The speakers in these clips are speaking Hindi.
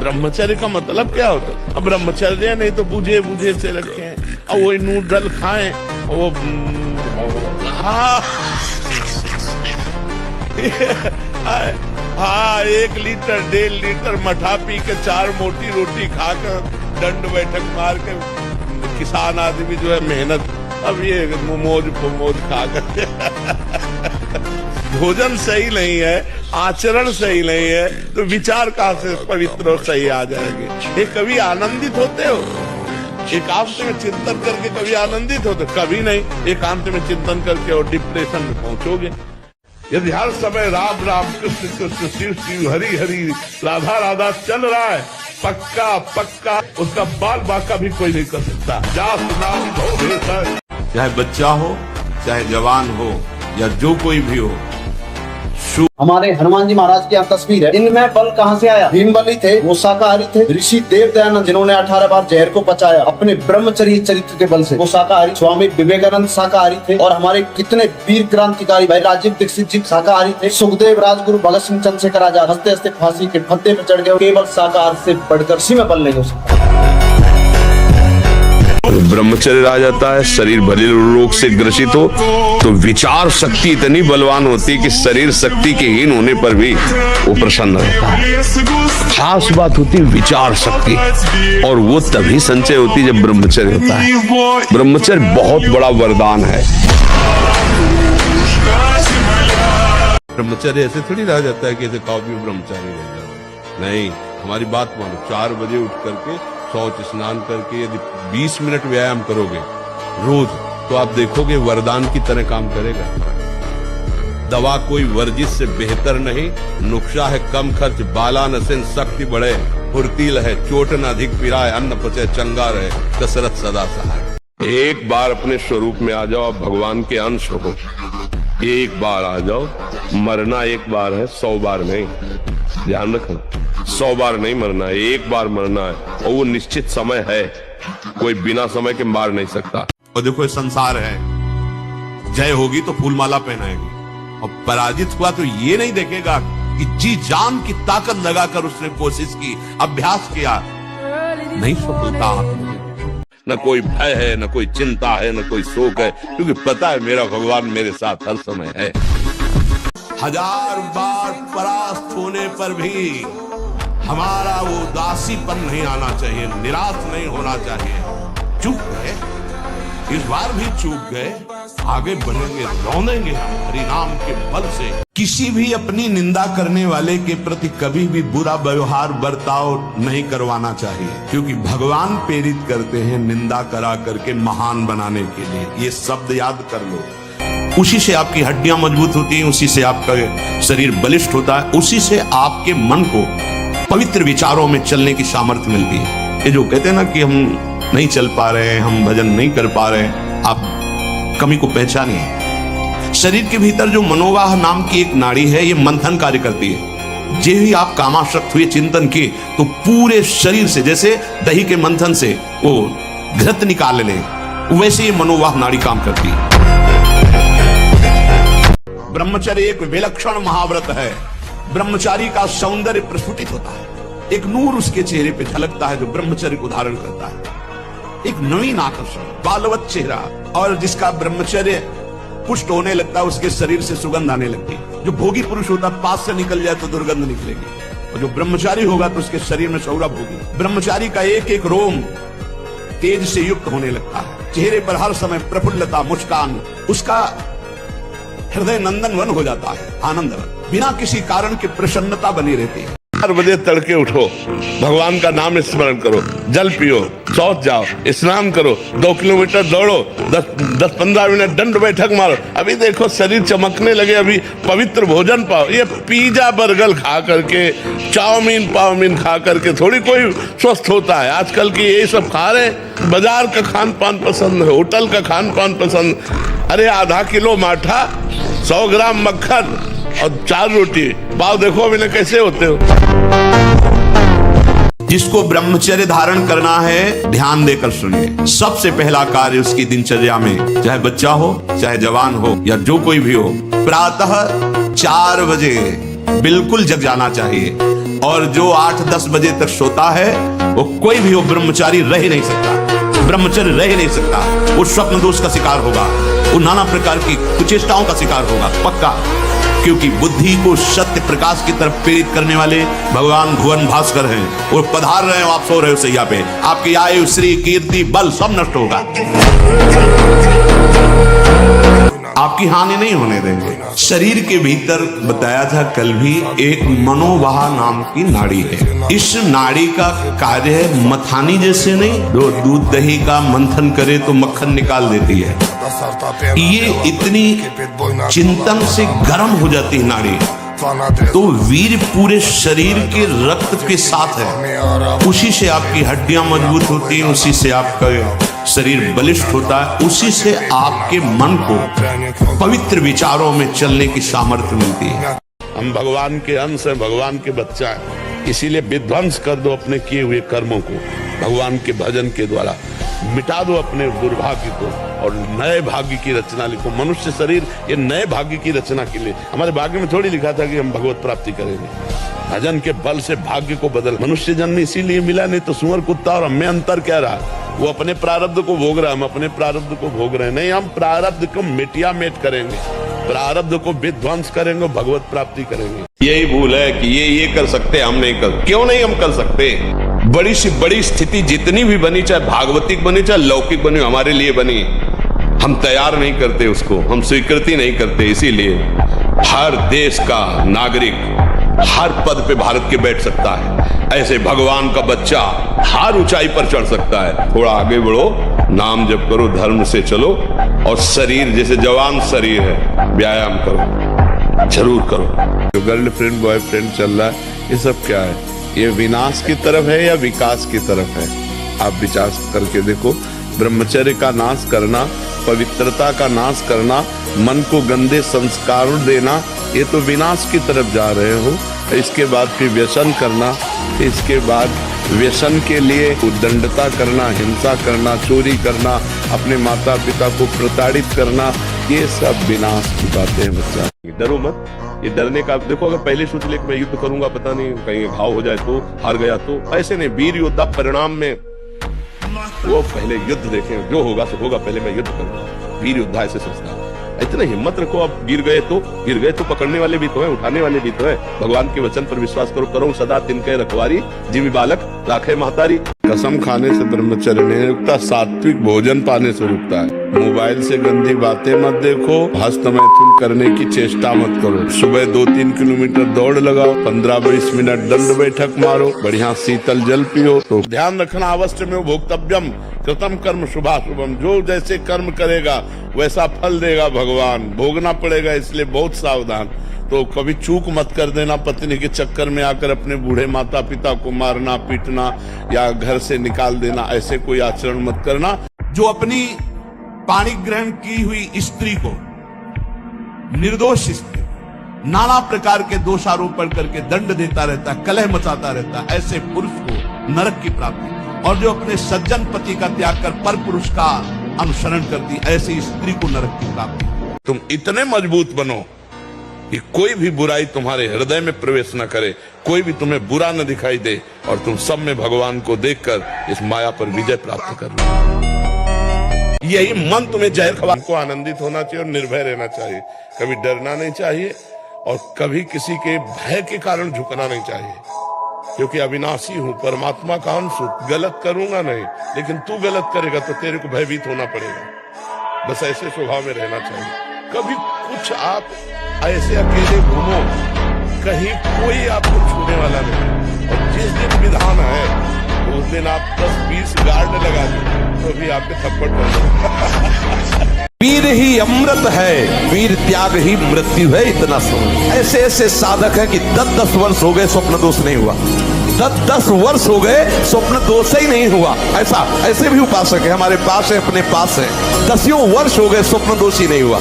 ब्रह्मचर्य का मतलब क्या होता है? अब ब्रह्मचर्य नहीं तो बूझे बूझे से रखे हैं, और वो नूडल खाएं, वो हाँ 1 लीटर 1.5 लीटर मठा पी के 4 मोटी रोटी खाकर दंड बैठक मार के किसान आदमी जो है मेहनत, अब ये मोमोज खा कर भोजन सही नहीं है, आचरण सही नहीं है, तो विचार कहाँ से पवित्र और सही आ जाएंगे? ये कभी आनंदित होते हो? एकांत में चिंतन करके कभी आनंदित होते? कभी नहीं। एकांत में चिंतन करके और डिप्रेशन में पहुंचोगे। यदि हर समय राम राम कृष्ण कृष्ण शिव शिव हरि हरि राधा राधा चल रहा है, पक्का पक्का उसका बाल बाका भी कोई नहीं कर सकता। चाहे बच्चा हो, चाहे जवान हो, या जो कोई भी हो। हमारे हनुमान जी महाराज की यहाँ तस्वीर है। इनमें बल कहाँ से आया? भीम बली थे, वो शाकाहारी थे। ऋषि देव दयानंद जिन्होंने 18 बार जहर को पचाया अपने ब्रह्मचर्य चरित्र के बल से, वो शाकाहारी। स्वामी विवेकानंद शाकाहारी थे। और हमारे कितने वीर क्रांतिकारी भाई राजीव दीक्षित जी शाकाहारी थे। सुखदेव, राजगुरु, भगत सिंह, चंद्रशेखर आजाद हंसते हंसते फांसी के फंदे पे चढ़ गए। केवल शाकाहार से बढ़कर किसी में बल नहीं हो सकता। ब्रह्मचर्य आ जाता है, शरीर भले रोग से ग्रसित हो तो विचार शक्ति इतनी बलवान होती है कि शरीर शक्ति के हीन होने पर भी वो प्रसन्न रहता है। खास बात होती है विचार शक्ति, और वो तभी संचय होती है जब ब्रह्मचर्य होता है। ब्रह्मचर्य बहुत बड़ा वरदान है। ब्रह्मचर्य ऐसे थोड़ी रह जाता है कि ऐसे खाओ पियो ब्रह्मचारी रह जाओ, नहीं। हमारी बात मानो, 4 बजे उठ करके शौच स्नान करके यदि 20 मिनट व्यायाम करोगे रोज, तो आप देखोगे वरदान की तरह काम करेगा। दवा कोई वर्जिश से बेहतर नहीं, नुक्शा है कम खर्च, बाला नसेन शक्ति बढ़े, फुर्तील है चोट न अधिक पिराए, अन्न पचे चंगा रहे, कसरत सदा सहाय। एक बार अपने स्वरूप में आ जाओ, आप भगवान के अंश हो। एक बार आ जाओ, मरना एक बार है, 100 बार नहीं। ध्यान रखना, 100 बार नहीं मरना है, एक बार मरना है, और वो निश्चित समय है, कोई बिना समय के मार नहीं सकता। और देखो संसार है, जय होगी तो फूलमाला पहनाएगी, और पराजित हुआ तो ये नहीं देखेगा कि जी जान की ताकत लगाकर उसने कोशिश की, अभ्यास किया, नहीं सफलता। न कोई भय है, न कोई चिंता है, न कोई शोक है, क्योंकि पता है मेरा भगवान मेरे साथ हर समय है। 1000 बार परास्त होने पर भी हमारा वो उदासीपन नहीं आना चाहिए, निराश नहीं होना चाहिए। चूक गए, इस बार भी चूक गए, आगे बढ़ेंगे, दौड़ेंगे हरि नाम के बल से। किसी भी अपनी निंदा करने वाले के प्रति कभी भी बुरा व्यवहार बर्ताव नहीं करवाना चाहिए, क्योंकि भगवान प्रेरित करते हैं निंदा करा करके महान बनाने के लिए। ये शब्द याद कर लो। उसी से आपकी हड्डियां मजबूत होती हैं, उसी से आपका शरीर बलिष्ठ होता है, उसी से आपके मन को पवित्र विचारों में चलने की सामर्थ्य मिलती है। ये जो कहते हैं ना कि हम नहीं चल पा रहे हैं, हम भजन नहीं कर पा रहे हैं, आप कमी को पहचानिए। शरीर के भीतर जो मनोवाह नाम की एक नाड़ी है, ये मंथन कार्य करती है। जे ही आप कामासक्त हुए चिंतन किए तो पूरे शरीर से, जैसे दही के मंथन से वो घृत निकाल ले, वैसे ये मनोवाह नाड़ी काम करती है। ब्रह्मचर्य एक विलक्षण महाव्रत है। ब्रह्मचारी का सौंदर्य प्रस्फुटित होता है, एक नूर उसके चेहरे पे झलकता है जो ब्रह्मचर्य को धारण करता है। एक नवीन आकर्षण, बालवत चेहरा, और जिसका ब्रह्मचर्य पुष्ट होने लगता है उसके शरीर से सुगंध आने लगती है। जो भोगी पुरुष होता है पास से निकल जाए तो दुर्गंध निकलेगी, और जो ब्रह्मचारी होगा तो उसके शरीर में सौरभ होगी। ब्रह्मचारी का एक एक रोम तेज से युक्त होने लगता है, चेहरे पर हर समय प्रफुल्लता, मुस्कान, उसका हृदय नंदन वन हो जाता है, आनंद वन, बिना किसी कारण की प्रसन्नता बनी रहती है। 4 बजे तड़के उठो, भगवान का नाम स्मरण करो, जल पियो, शौच जाओ, स्नान करो, 2 किलोमीटर दौड़ो, 10-15 मिनट दंड बैठक मारो। अभी देखो शरीर चमकने लगे, अभी पवित्र भोजन पाओ। ये पिज्जा बर्गर खा करके, चाउमीन पाउमीन खा करके थोड़ी कोई स्वस्थ होता है। आजकल की यही सब खा रहे, बाजार का खान पान पसंद है, होटल का खान पान पसंद। अरे आधा किलो माठा, 100 ग्राम मक्खन और 4 रोटी, पाव देखो अभी कैसे होते हो। जिसको ब्रह्मचर्य धारण करना है, ध्यान देकर सुनिए। सबसे पहला कार्य उसकी दिनचर्या में, चाहे बच्चा हो, चाहे जवान हो, या जो कोई भी हो, प्रातः 4 बजे बिल्कुल जग जाना चाहिए। और जो 8-10 बजे तक सोता है वो कोई भी वो ब्रह्मचारी रह ही नहीं सकता, ब्रह्मचर्य रह ही नहीं सकता। वो स्वप्न दोष का शिकार होगा, वो नाना प्रकार की कुचेष्टाओं का शिकार होगा पक्का। क्योंकि बुद्धि को सत्य प्रकाश की तरफ प्रेरित करने वाले भगवान भुवन भास्कर हैं। वो पधार रहे हो, आप सो रहे हो सैया पे, आपकी आयु श्री कीर्ति बल सब नष्ट होगा, आपकी हानि नहीं होने देंगे। शरीर के भीतर बताया था कल भी एक मनोवाह नाम की नाड़ी है। इस नाड़ी का कार्य है मथानी जैसे नहीं, जो दूध दही का मंथन करे तो मक्खन निकाल देती है, ये इतनी चिंतन से गर्म हो जाती है नाड़ी। तो वीर पूरे शरीर के रक्त के साथ है, उसी से आपकी हड्डियां मजबूत होती हैं, उसी से आपका शरीर बलिष्ठ होता है, उसी से आपके मन को पवित्र विचारों में चलने की सामर्थ्य मिलती है। हम भगवान के अंश हैं, भगवान के बच्चा हैं, इसीलिए विध्वंस कर दो अपने किए हुए कर्मों को, भगवान के भजन के द्वारा मिटा दो अपने दुर्भाग्य को और नए भाग्य की रचना लिखो। मनुष्य शरीर ये नए भाग्य की रचना के लिए, हमारे भाग्य में थोड़ी लिखा था कि हम भगवत प्राप्ति करेंगे। भजन के बल से भाग्य को बदल, मनुष्य जन्म इसीलिए मिला, नहीं तो सुअर कुत्ता और हमें अंतर क्या रहा। वो अपने प्रारब्ध को भोग रहा है, हम अपने प्रारब्ध को भोग रहे हैं। नहीं, हम प्रारब्ध को मिटिया मेट करेंगे, प्रारब्ध को विध्वंस करेंगे, भगवत प्राप्ति करेंगे। यही भूल है कि ये कर सकते, हम नहीं कर, क्यों नहीं हम कर सकते। बड़ी सी बड़ी स्थिति जितनी भी बनी, चाहे भागवतिक बनी चाहे लौकिक बनी, हमारे लिए बनी, हम तैयार नहीं करते उसको, हम स्वीकृति नहीं करते। इसीलिए हर देश का नागरिक हर पद पे भारत के बैठ सकता है, ऐसे भगवान का बच्चा हर ऊंचाई पर चढ़ सकता है। थोड़ा आगे बढ़ो, नाम जप करो, धर्म से चलो, और शरीर जैसे जवान शरीर है, व्यायाम करो, जरूर करो। जो गर्लफ्रेंड बॉयफ्रेंड चल रहा है, ये सब क्या है? ये विनाश की तरफ है या विकास की तरफ है? आप विचार करके देखो। ब्रह्मचर्य का नाश करना, पवित्रता का नाश करना, मन को गंदे संस्कार देना, ये तो विनाश की तरफ जा रहे हो। इसके बाद फिर व्यसन करना, इसके बाद व्यसन के लिए उद्दंडता करना, हिंसा करना, चोरी करना, अपने माता पिता को प्रताड़ित करना, ये सब विनाश की बातें हैं बच्चा। डरो मत, ये डरने का देखो, अगर पहले सोच ले कि मैं युद्ध करूंगा, पता नहीं कहीं घाव हो जाए तो, हार गया तो, ऐसे नहीं। वीर योद्धा परिणाम में वो पहले युद्ध देखें, जो होगा सो होगा, पहले मैं युद्ध करूंगा। वीर योद्धा ऐसे सोचता है। इतना हिम्मत रखो, अब गिर गए तो पकड़ने वाले भी तो है, उठाने वाले भी तो है। भगवान के वचन पर विश्वास करो, करो सदा तिनके रखवारी, जीवी बालक राखे महतारी। कसम खाने से ब्रह्मचर्य नहीं रुकता, सात्विक भोजन पाने से रुकता है। मोबाइल से गंदी बातें मत देखो, हस्त मैथुन करने की चेष्टा मत करो। सुबह 2-3 किलोमीटर दौड़ लगाओ, 15-20 मिनट दंड बैठक मारो, बढ़िया शीतल जल पियो। तो ध्यान रखना, अवश्य में भोक्तव्यम कृतम कर्म शुभाशुभम, जो जैसे कर्म करेगा वैसा फल देगा भगवान, भोगना पड़ेगा, इसलिए बहुत सावधान। तो कभी चूक मत कर देना, पत्नी के चक्कर में आकर अपने बूढ़े माता पिता को मारना पीटना या घर से निकाल देना, ऐसे कोई आचरण मत करना। जो अपनी पाणी ग्रहण की हुई स्त्री को, निर्दोष स्त्री, नाना प्रकार के दोषारोपण करके दंड देता रहता है, कलह मचाता रहता है, ऐसे पुरुष को नरक की प्राप्ति। और जो अपने सज्जन पति का त्याग कर पर पुरुष का अनुसरण करती, ऐसी स्त्री को नरक की प्राप्ति। तुम इतने मजबूत बनो कि कोई भी बुराई तुम्हारे हृदय में प्रवेश न करे, कोई भी तुम्हें बुरा न दिखाई दे, और तुम सब में भगवान को देखकर इस माया पर विजय प्राप्त कर लो। यही मन तुम्हें जहर खवा को आनंदित होना चाहिए और निर्भय रहना चाहिए, कभी डरना नहीं चाहिए और कभी किसी के भय के कारण झुकना नहीं चाहिए। क्योंकि अविनाशी हूं, परमात्मा का अंश हूं, गलत करूंगा नहीं, लेकिन तू गलत करेगा तो तेरे को भयभीत होना पड़ेगा। बस ऐसे स्वभाव में रहना चाहिए। कभी कुछ आप ऐसे अकेले घूमो, कहीं कोई आपको छूने वाला नहीं, और जिस दिन विधान है उस दिन आप 10-20 गार्ड लगा दो तो भी आपके थप्पड़ पड़। वीर ही अमृत है, वीर त्याग ही मृत्यु है, इतना समझ। ऐसे ऐसे साधक है कि 10-10 वर्ष हो गए स्वप्न दोष नहीं हुआ, 10 वर्ष हो गए स्वप्न दोष ही नहीं हुआ। ऐसा ऐसे भी उपासक है हमारे पास है, अपने पास है, 10 वर्ष हो गए स्वप्न दोष ही नहीं हुआ।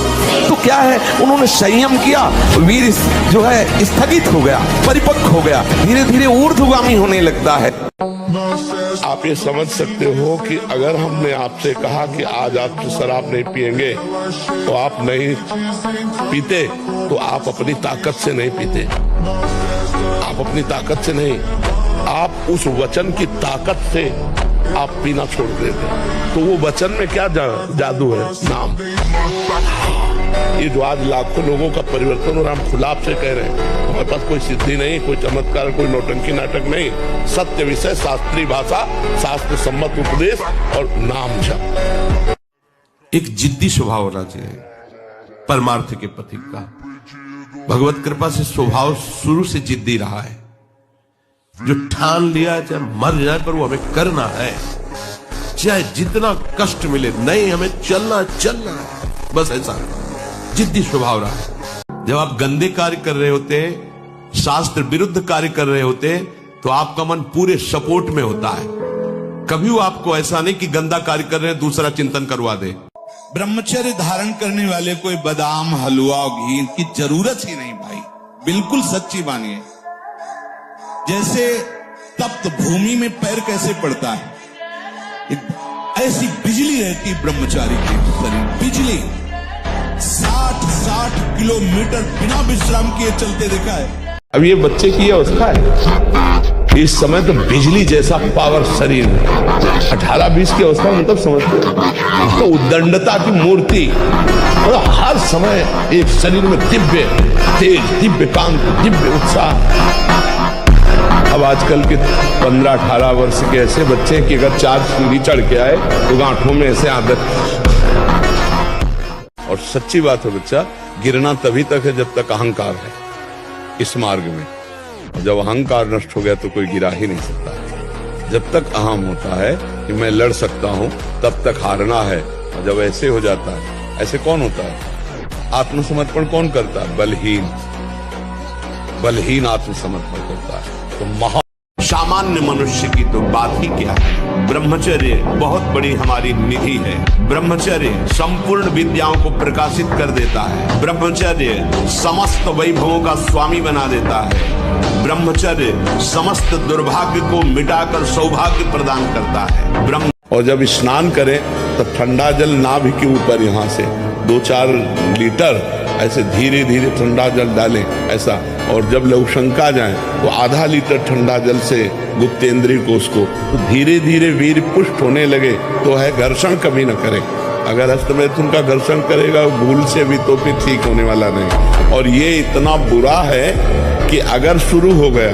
तो क्या है, उन्होंने संयम किया, वीर जो है स्थगित हो गया, परिपक्व हो गया, धीरे धीरे ऊर्ध्वगामी होने लगता है। आप ये समझ सकते हो कि अगर हमने आपसे कहा कि आज आप शराब नहीं पिएंगे तो आप नहीं पीते, तो आप अपनी ताकत से नहीं पीते, आप अपनी ताकत से नहीं, आप उस वचन की ताकत से आप पीना छोड़ देते। तो वो वचन में क्या जादू है? नाम। ये जो आज लाखों लोगों का परिवर्तन और हम खुला आपसे कह रहे हैं, हमारे पास कोई सिद्धि नहीं, कोई चमत्कार, कोई नौटंकी नाटक नहीं, सत्य विषय, शास्त्रीय भाषा, शास्त्र सम्मत उपदेश और नाम जप। एक जिद्दी स्वभाव होना चाहिए परमार्थ के पथिक का। भगवत कृपा से स्वभाव शुरू से जिद्दी रहा है, जो ठान लिया चाहे मर जाए पर वो हमें करना है, चाहे जितना कष्ट मिले, नहीं हमें चलना है, बस ऐसा जिद्दी स्वभाव रहा है। जब आप गंदे कार्य कर रहे होते, शास्त्र विरुद्ध कार्य कर रहे होते, तो आपका मन पूरे सपोर्ट में होता है। कभी वो आपको ऐसा नहीं कि गंदा कार्य कर रहे हैं दूसरा चिंतन करवा दे। ब्रह्मचर्य धारण करने वाले कोई बादाम, हलवा और घी की जरूरत ही नहीं भाई, बिल्कुल सच्ची मानिए। जैसे तप्त भूमि में पैर कैसे पड़ता है, ऐसी बिजली रहती ब्रह्मचारी के शरीर, बिजली 60 किलोमीटर बिना विश्राम किए चलते देखा है। अब ये बच्चे की अवस्था है, इस समय तो बिजली जैसा पावर शरीर में, 18-20 की अवस्था मतलब समझते हो, तो उद्दंडता की मूर्ति और हर समय एक शरीर में दिव्य तेज, दिव्य कांति, दिव्य उत्साह। अब आजकल के 15-18 वर्ष के ऐसे बच्चे कि अगर 4 सीढ़ी चढ़ के आए तो गांठों में ऐसे आदत। और सच्ची बात है, बच्चा गिरना तभी तक है जब तक अहंकार है इस मार्ग में। जब अहंकार नष्ट हो गया तो कोई गिरा ही नहीं सकता। जब तक अहम होता है कि मैं लड़ सकता हूं, तब तक हारना है। और जब ऐसे हो जाता है, ऐसे कौन होता है? आत्मसमर्पण कौन करता है? बलहीन आत्मसमर्पण करता है। तो महा सामान्य मनुष्य की तो बात ही क्या है। ब्रह्मचर्य बहुत बड़ी हमारी निधि है। ब्रह्मचर्य संपूर्ण विद्याओं को प्रकाशित कर देता है। ब्रह्मचर्य समस्त वैभवों का स्वामी बना देता है। ब्रह्मचर्य समस्त दुर्भाग्य को मिटाकर सौभाग्य प्रदान करता है। और जब स्नान करें तब ठंडा जल नाभि के ऊपर यहाँ से 2-4 लीटर ऐसे धीरे धीरे ठंडा जल डालें ऐसा। और जब लघुशंका जाए तो आधा लीटर ठंडा जल से गुप्तेंद्रिय कोष को तो धीरे धीरे वीर पुष्ट होने लगे। तो है घर्षण कभी न करें। अगर हस्तमैथुन का घर्षण करेगा भूल से भी तो फिर ठीक होने वाला नहीं। और ये इतना बुरा है कि अगर शुरू हो गया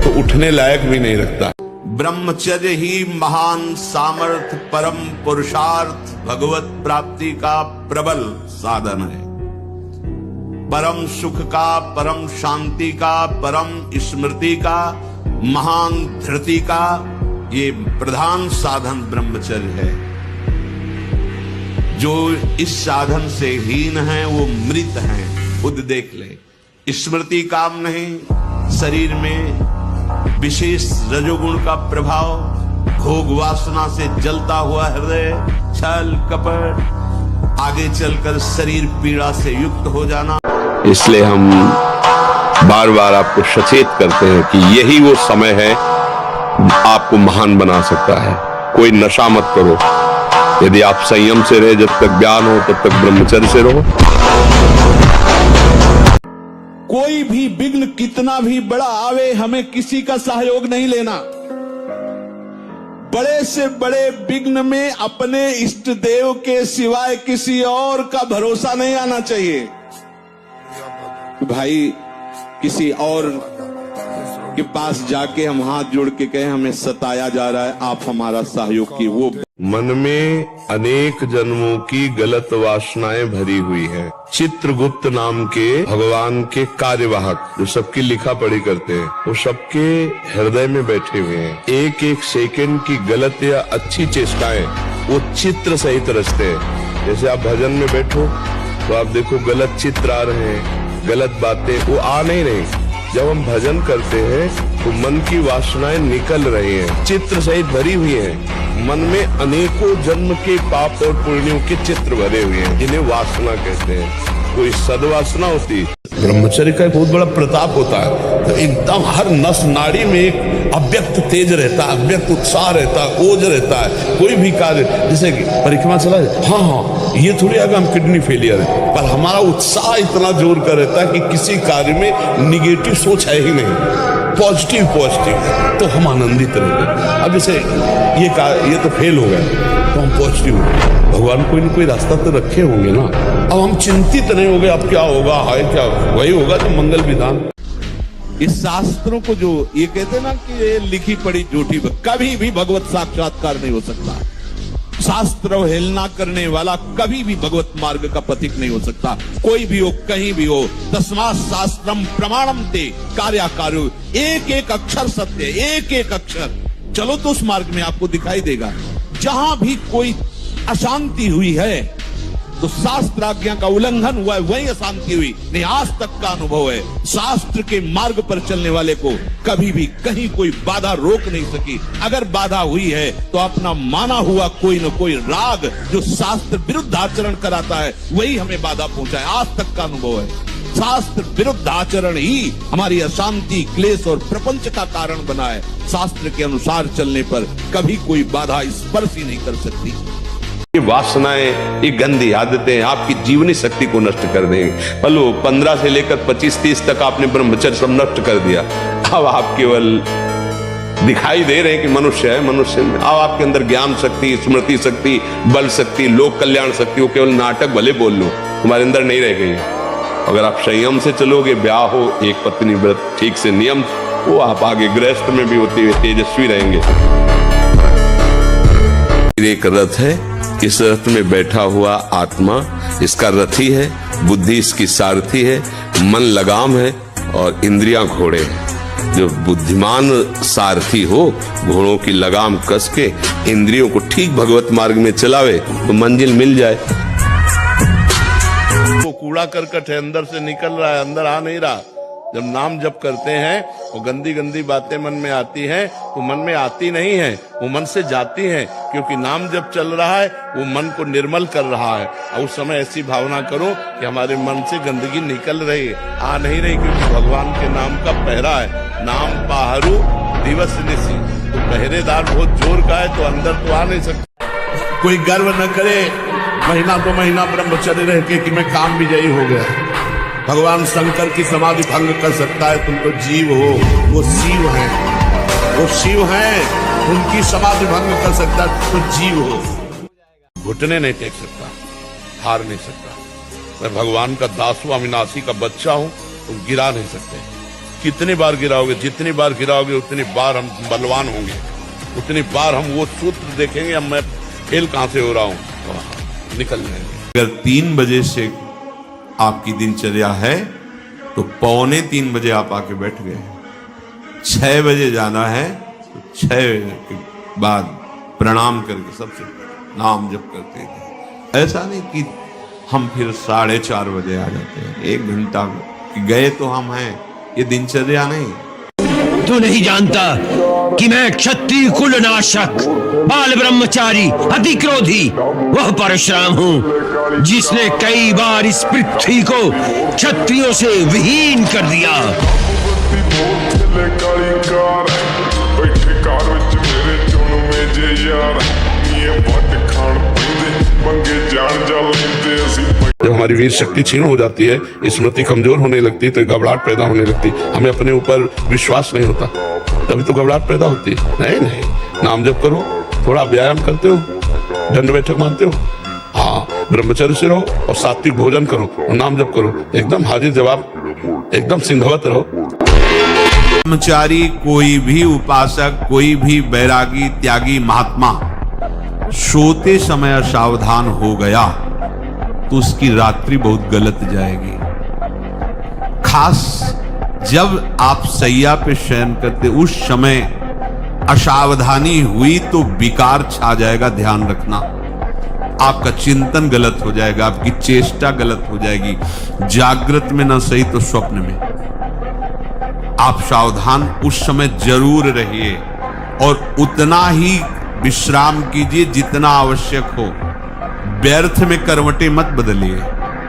तो उठने लायक भी नहीं रखता। ब्रह्मचर्य ही महान सामर्थ्य, परम पुरुषार्थ, भगवत प्राप्ति का प्रबल साधन है। परम सुख का, परम शांति का, परम स्मृति का, महान धृति का ये प्रधान साधन ब्रह्मचर्य है। जो इस साधन से हीन है वो मृत हैं, खुद देख ले। स्मृति काम नहीं, शरीर में विशेष रजोगुण का प्रभाव, भोग वासना से जलता हुआ हृदय, छल कपट, आगे चलकर शरीर पीड़ा से युक्त हो जाना। इसलिए हम बार बार आपको सचेत करते हैं कि यही वो समय है आपको महान बना सकता है। कोई नशा मत करो। यदि आप संयम से रहे, जब तक ज्ञान हो तब तक ब्रह्मचर्य से रहो। कोई भी विघ्न कितना भी बड़ा आवे, हमें किसी का सहयोग नहीं लेना। बड़े से बड़े विघ्न में अपने इष्ट देव के सिवाय किसी और का भरोसा नहीं आना चाहिए। भाई किसी और के पास जाके हम हाथ जोड़ के कहें हमें सताया जा रहा है, आप हमारा सहयोग की। वो मन में अनेक जन्मों की गलत वासनाएं भरी हुई है। चित्रगुप्त नाम के भगवान के कार्यवाहक जो सबकी लिखा पढ़ी करते हैं, वो सबके हृदय में बैठे हुए हैं। एक एक सेकंड की गलत या अच्छी चेष्टाएं वो चित्र सहित रचते हैं। जैसे आप भजन में बैठो तो आप देखो गलत चित्र आ रहे हैं, गलत बातें वो आ नहीं रही, जब हम भजन करते हैं तो मन की वासनाएं निकल रही हैं, चित्र सहित भरी हुई हैं। मन में अनेकों जन्म के पाप और पुण्यों के चित्र भरे हुए हैं, जिन्हें वासना कहते हैं। कोई सद्वासना होती है। ब्रह्मचर्य का एक बहुत बड़ा प्रताप होता है, तो एकदम हर नस नाड़ी में एक अव्यक्त तेज रहता है, अव्यक्त उत्साह रहता है, ओज रहता है। कोई भी कार्य, जैसे कि परिक्रमा चला जाए, हाँ ये थोड़ी आगे हम किडनी फेलियर है, पर हमारा उत्साह इतना जोर का रहता है कि किसी कार्य में निगेटिव सोच है ही नहीं, पॉजिटिव तो हम आनंदित रहेंगे। अब जैसे ये तो फेल हो गया तो हम पॉजिटिव हो गए, भगवान कोई न कोई रास्ता तो रखे होंगे ना। अब हम चिंतित नहीं हो गए अब क्या होगा, हाय क्या वही होगा तो मंगल विधान। इस शास्त्रों को जो ये कहते हैं ना कि ये लिखी पड़ी झूठी, कभी भी भगवत साक्षात्कार नहीं हो सकता। शास्त्र हेलना करने वाला कभी भी भगवत मार्ग का पथिक नहीं हो सकता, कोई भी हो कहीं भी हो। तस्मात् शास्त्रम प्रमाणम ते कार्याकार्यो, एक एक अक्षर सत्य, एक एक अक्षर। चलो तो उस मार्ग में आपको दिखाई देगा। जहां भी कोई अशांति हुई है तो शास्त्र आज्ञा का उल्लंघन हुआ है, वही अशांति हुई नहीं, आज तक का अनुभव है। शास्त्र के मार्ग पर चलने वाले को कभी भी कहीं कोई बाधा रोक नहीं सकी। अगर बाधा हुई है तो अपना माना हुआ कोई न कोई राग जो शास्त्र विरुद्ध आचरण कराता है, वही हमें बाधा पहुंचाए, आज तक का अनुभव है। शास्त्र विरुद्ध आचरण ही हमारी अशांति, क्लेश और प्रपंच का कारण बना है। शास्त्र के अनुसार चलने पर कभी कोई बाधा स्पर्श ही नहीं कर सकती। ये वासनाएं, ये गंदी आदतें आपकी जीवनी शक्ति को नष्ट कर देंगे। पलो 15 से लेकर 25-30 तक आपने ब्रह्मचर्य सब नष्ट कर दिया। अब आप केवल दिखाई दे रहे हैं कि मनुष्य है, मनुष्य में अब आपके अंदर ज्ञान शक्ति, स्मृति शक्ति, बल शक्ति, लोक कल्याण शक्ति, वो केवल नाटक भले बोल लो, तुम्हारे अंदर नहीं रह गई। अगर आप संयम से चलोगे, ब्याह हो, एक पत्नी व्रत ठीक से नियम, वो आप आगे गृहस्थ में भी होते हुए तेजस्वी रहेंगे। एक रथ है, इस रथ में बैठा हुआ आत्मा इसका रथी है, बुद्धि इसकी सारथी है, मन लगाम है और इंद्रियां घोड़े हैं। जो बुद्धिमान सारथी हो, घोड़ों की लगाम कस के इंद्रियों को ठीक भगवत मार्ग में चलावे तो मंजिल मिल जाए। वो कूड़ा करकट है, अंदर से निकल रहा है, अंदर आ नहीं रहा। जब नाम जप करते हैं वो गंदी गंदी बातें मन में आती हैं तो मन में आती नहीं है, वो मन से जाती हैं, क्योंकि नाम जब चल रहा है वो मन को निर्मल कर रहा है। और उस समय ऐसी भावना करो कि हमारे मन से गंदगी निकल रही है, आ नहीं रही, क्योंकि भगवान के नाम का पहरा है। नाम पाहरू दिवस निशी, तो पहरेदार बहुत जोर का है तो अंदर तो आ नहीं सकता। कोई गर्व न करे महीना 2 महीना ब्रह्मचर्य रह के कि मैं काम विजयी हो गया। भगवान शंकर की समाधि भंग कर सकता है, तुम तो जीव हो, वो शिव है, वो शिव है, उनकी समाधि भंग कर सकता है, तो जीव हो। घुटने नहीं टेक सकता, हार नहीं सकता। मैं भगवान का दास हूं, अविनाशी का बच्चा हूं, तुम गिरा नहीं सकते। कितनी बार गिराओगे, जितनी बार गिराओगे उतनी बार हम बलवान होंगे, उतनी बार हम वो सूत्र देखेंगे, अब मैं फेल कहां से हो रहा हूं, निकल जाएंगे। अगर 3 बजे से आपकी दिनचर्या है तो 2:45 बजे आप आके बैठ गए। 6 बजे जाना है तो 6 के बाद प्रणाम करके सबसे नाम जप करते हैं। ऐसा नहीं कि हम फिर 4:30 बजे आ जाते हैं, 1 घंटा गए तो हम हैं, ये दिनचर्या नहीं। तू नहीं जानता कि मैं क्षत्रिय कुल नाशक, बाल ब्रह्मचारी, अति क्रोधी वह परशुराम हूँ जिसने कई बार इस पृथ्वी को क्षत्रियों से विहीन कर दिया। जब हमारी वीर शक्ति क्षीण हो जाती है, स्मृति कमजोर होने लगती है, तो घबराहट पैदा होने लगती है, हमें अपने ऊपर विश्वास नहीं होता, तभी तो घबराहट पैदा होती है। नहीं, नाम जप करो, थोड़ा व्यायाम करते हो, दंड बैठक मानते हो, हाँ, ब्रह्मचर्य से रहो और सात्विक भोजन करो और नाम जप करो, एकदम हाजिर जवाब, एकदम सिंधवत रहो। ब्रह्मचारी, कोई भी उपासक, कोई भी बैरागी, त्यागी, महात्मा सोते समय असावधान हो गया तो उसकी रात्रि बहुत गलत जाएगी। खास जब आप सैया पे शयन करते उस समय असावधानी हुई तो विकार छा जाएगा, ध्यान रखना। आपका चिंतन गलत हो जाएगा, आपकी चेष्टा गलत हो जाएगी, जागृत में ना सही तो स्वप्न में। आप सावधान उस समय जरूर रहिए और उतना ही विश्राम कीजिए जितना आवश्यक हो। व्यर्थ में करवटें मत बदलिए,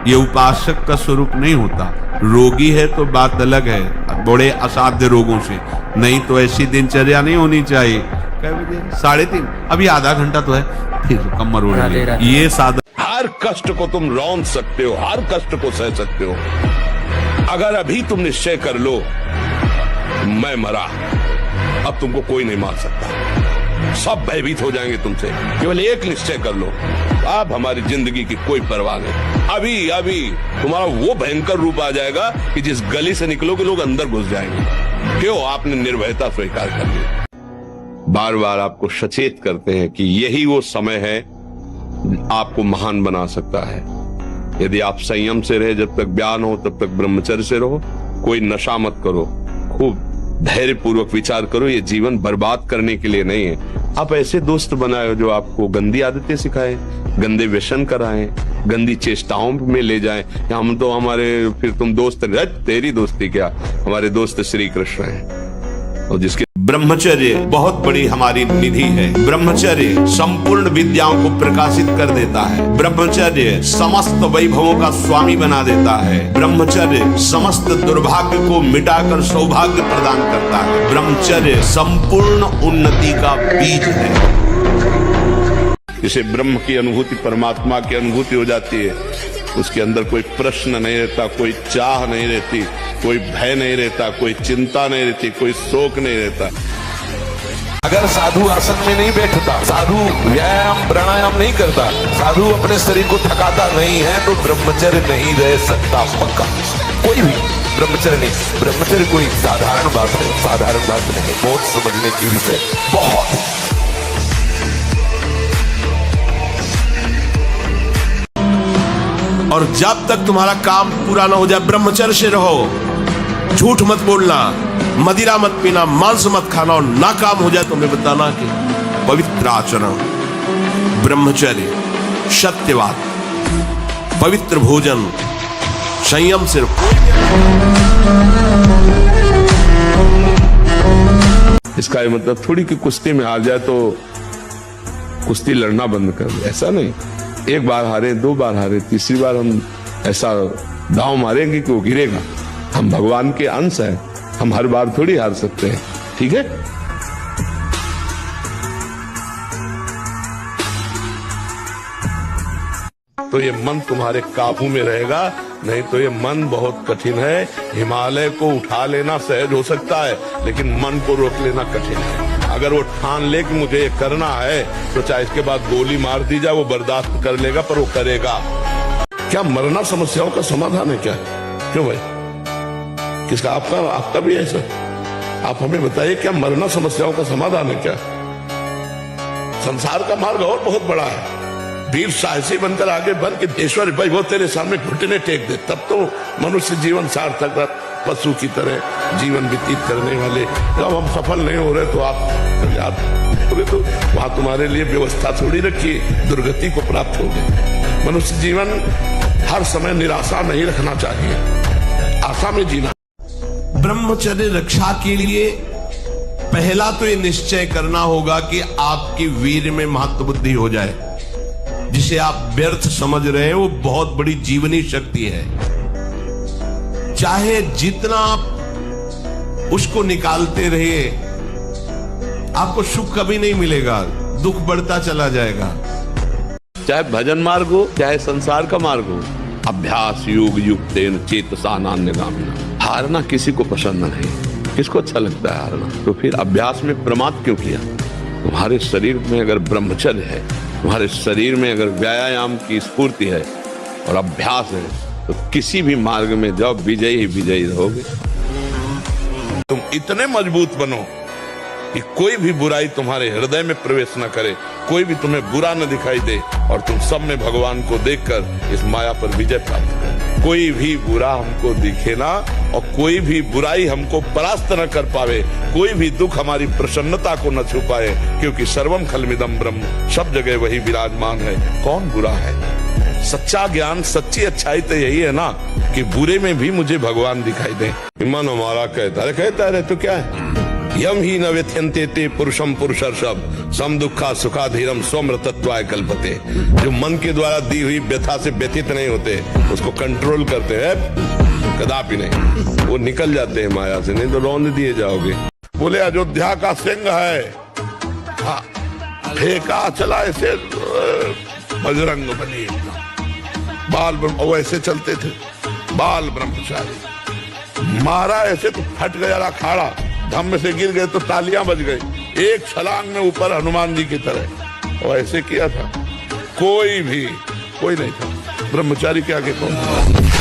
ये उपासक का स्वरूप नहीं होता। रोगी है तो बात अलग है, बड़े असाध्य रोगों से, नहीं तो ऐसी दिनचर्या नहीं होनी चाहिए। 3:30, अभी आधा घंटा तो है, फिर कमर उड़ रही है। ये साधा हर कष्ट को तुम रौंद सकते हो, हर कष्ट को सह सकते हो। अगर अभी तुम निश्चय कर लो मैं मरा, अब तुमको कोई नहीं मार सकता, सब भयभीत हो जाएंगे तुमसे। केवल एक निश्चय कर लो, अब हमारी जिंदगी की कोई परवाह नहीं। अभी अभी तुम्हारा वो भयंकर रूप आ जाएगा कि जिस गली से निकलोगे लोग अंदर घुस जाएंगे। क्यों? आपने निर्भयता स्वीकार कर ली। बार बार आपको सचेत करते हैं कि यही वो समय है आपको महान बना सकता है। यदि आप संयम से रहे, जब तक ज्ञान हो तब तक ब्रह्मचर्य से रहो, कोई नशा मत करो, खूब धैर्य पूर्वक विचार करो। ये जीवन बर्बाद करने के लिए नहीं है। आप ऐसे दोस्त बनाए जो आपको गंदी आदतें सिखाए, गंदे व्यसन कराएं, गंदी चेष्टाओं में ले जाएं। हम तो हमारे, फिर तुम दोस्त, तेरी दोस्ती क्या, हमारे दोस्त श्री कृष्ण हैं और जिसके ब्रह्मचर्य बहुत बड़ी हमारी निधि है। ब्रह्मचर्य संपूर्ण विद्याओं को प्रकाशित कर देता है। ब्रह्मचर्य समस्त वैभवों का स्वामी बना देता है। ब्रह्मचर्य समस्त दुर्भाग्य को मिटाकर सौभाग्य प्रदान करता है। ब्रह्मचर्य संपूर्ण उन्नति का बीज है। जिसे ब्रह्म की अनुभूति, परमात्मा की अनुभूति हो जाती है, उसके अंदर कोई प्रश्न नहीं रहता, कोई चाह नहीं रहती, कोई भय नहीं रहता, कोई चिंता नहीं रहती, कोई शोक नहीं रहता। अगर साधु आसन में नहीं बैठता, साधु व्यायाम प्राणायाम नहीं करता, साधु अपने शरीर को थकाता नहीं है, तो ब्रह्मचर्य नहीं रह सकता। पक्का कोई भी ब्रह्मचर्य नहीं। ब्रह्मचर्य कोई साधारण बात है, साधारण बात नहीं, बहुत समझने की विषय, बहुत। और जब तक तुम्हारा काम पूरा ना हो जाए, ब्रह्मचर्य से रहो। झूठ मत बोलना, मदिरा मत पीना, मांस मत खाना, और ना काम हो जाए तो हमें बताना कि पवित्र आचरण, ब्रह्मचर्य, सत्यवाद, पवित्र भोजन, संयम से रहो। इसका ये मतलब थोड़ी कि कुश्ती में हार जाए तो कुश्ती लड़ना बंद कर दे, ऐसा नहीं। एक बार हारे, दो बार हारे, तीसरी बार हम ऐसा दांव मारेंगे कि वो गिरेगा। हम भगवान के अंश हैं, हम हर बार थोड़ी हार सकते हैं, ठीक है। तो ये मन तुम्हारे काबू में रहेगा, नहीं तो ये मन बहुत कठिन है। हिमालय को उठा लेना सहज हो सकता है, लेकिन मन को रोक लेना कठिन है। अगर वो ठान ले कि मुझे ये करना है, तो चाहे इसके बाद गोली मार दी जाए वो बर्दाश्त कर लेगा, पर वो करेगा। क्या मरना समस्याओं का समाधान है क्या? क्यों भाई, किसका? आपका भी ऐसा? आप हमें बताइए, क्या मरना समस्याओं का समाधान है क्या? संसार का मार्ग और बहुत बड़ा है। वीर साहसी बनकर आगे बढ़ के ईश्वर भाई वो तेरे सामने घुटने टेक दे, तब तो मनुष्य जीवन सार्थक है। पशु की तरह जीवन व्यतीत करने वाले, जब हम सफल नहीं हो रहे तो आप याद बोले तो वहां तुम्हारे लिए व्यवस्था थोड़ी रखी, दुर्गति को प्राप्त हो गए। मनुष्य जीवन हर समय निराशा नहीं रखना चाहिए, आशा में जीना। ब्रह्मचर्य रक्षा के लिए पहला तो ये निश्चय करना होगा कि आपकी वीर में महत्व बुद्धि हो जाए। जिसे आप व्यर्थ समझ रहे हैं वो बहुत बड़ी जीवनी शक्ति है। चाहे जितना आप उसको निकालते रहिए, आपको सुख कभी नहीं मिलेगा, दुख बढ़ता चला जाएगा। चाहे भजन मार्ग हो, चाहे संसार का मार्ग हो, अभ्यास योग युक्तेन चेतसा नान्यगामिना। हारना किसी को पसंद नहीं, किसको अच्छा लगता है हारना? तो फिर अभ्यास में प्रमाद क्यों किया? तुम्हारे शरीर में अगर ब्रह्मचर्य है, तुम्हारे शरीर में अगर व्यायाम की स्फूर्ति है और अभ्यास है, तो किसी भी मार्ग में जाओ, विजयी ही विजयी रहोगे। तुम इतने मजबूत बनो कि कोई भी बुराई तुम्हारे हृदय में प्रवेश न करे, कोई भी तुम्हें बुरा न दिखाई दे, और तुम सब में भगवान को देखकर इस माया पर विजय प्राप्त करो। कोई भी बुरा हमको दिखे ना, और कोई भी बुराई हमको परास्त न कर पावे, कोई भी दुख हमारी प्रसन्नता को न छुपाए, क्योंकि सर्वम खलमिदम ब्रह्म, सब जगह वही विराजमान है। कौन बुरा है? सच्चा ज्ञान, सच्ची अच्छाई तो यही है ना कि बुरे में भी मुझे भगवान दिखाई दे। मन हमारा कहता है तो क्या है, यम ही न व्यथ्यन्ते ते पुरुषम पुरुषर्षभ सम दुखा सुखा धीरम स्वमृतत्वाय कल्पते। जो मन के द्वारा दी हुई व्यथा से व्यथित नहीं होते, उसको कंट्रोल करते हैं, कदापि नहीं, वो निकल जाते हैं माया से, नहीं तो रौंद दिए जाओगे। बोले अयोध्या का सिंह है, हाँ, फेंका चला ऐसे बजरंग बली, बाल ब्रह्म ऐसे चलते थे, बाल ब्रह्मचारी, मारा ऐसे तो फट गया अखाड़ा, धम्म से गिर गए तो तालियां बज गई, एक छलांग में ऊपर हनुमान जी की तरह, और ऐसे किया था। कोई नहीं था ब्रह्मचारी के आगे कौन।